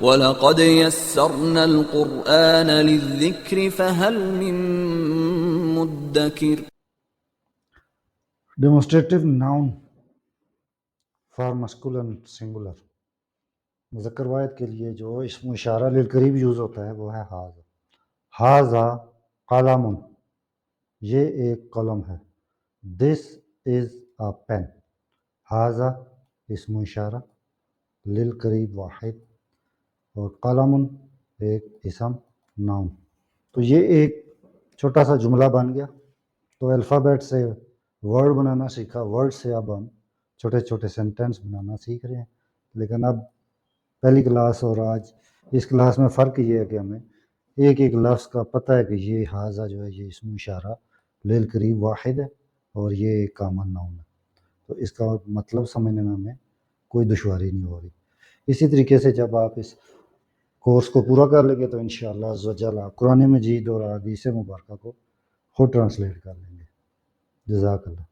وَلَقَدْ يَسَّرْنَا الْقُرْآنَ لِلذِّكْرِ فَهَلْ مِن مُدَّكِرٍ. Demonstrative noun for muscular singular, مذکر واحد کے لیے جو اسم اشارہ للقریب یوز ہوتا ہے وہ ہے ھذا. ھذا قلم، یہ ایک قلم ہے. دس از اے پین. ھذا اسم اشارہ للقریب واحد، اور قلم ایک اسم ناؤن. تو یہ ایک چھوٹا سا جملہ بن گیا. تو الفابیٹ سے ورڈ بنانا سیکھا، ورڈ سے اب ہم چھوٹے چھوٹے سینٹینس بنانا سیکھ رہے ہیں. لیکن اب پہلی کلاس اور آج اس کلاس میں فرق یہ ہے کہ ہمیں ایک ایک لفظ کا پتہ ہے کہ یہ ھذا جو ہے یہ اسم اشارہ للقریب واحد ہے اور یہ ایک کامن ناؤن ہے. تو اس کا مطلب سمجھنے میں ہمیں کوئی دشواری نہیں ہو رہی. اسی طریقے سے جب آپ اس کورس کو پورا کر لیں گے تو انشاءاللہ عز و جل آپ قرآن مجید اور احادیث مبارکہ کو خود ٹرانسلیٹ کر لیں گے. جزاک اللہ.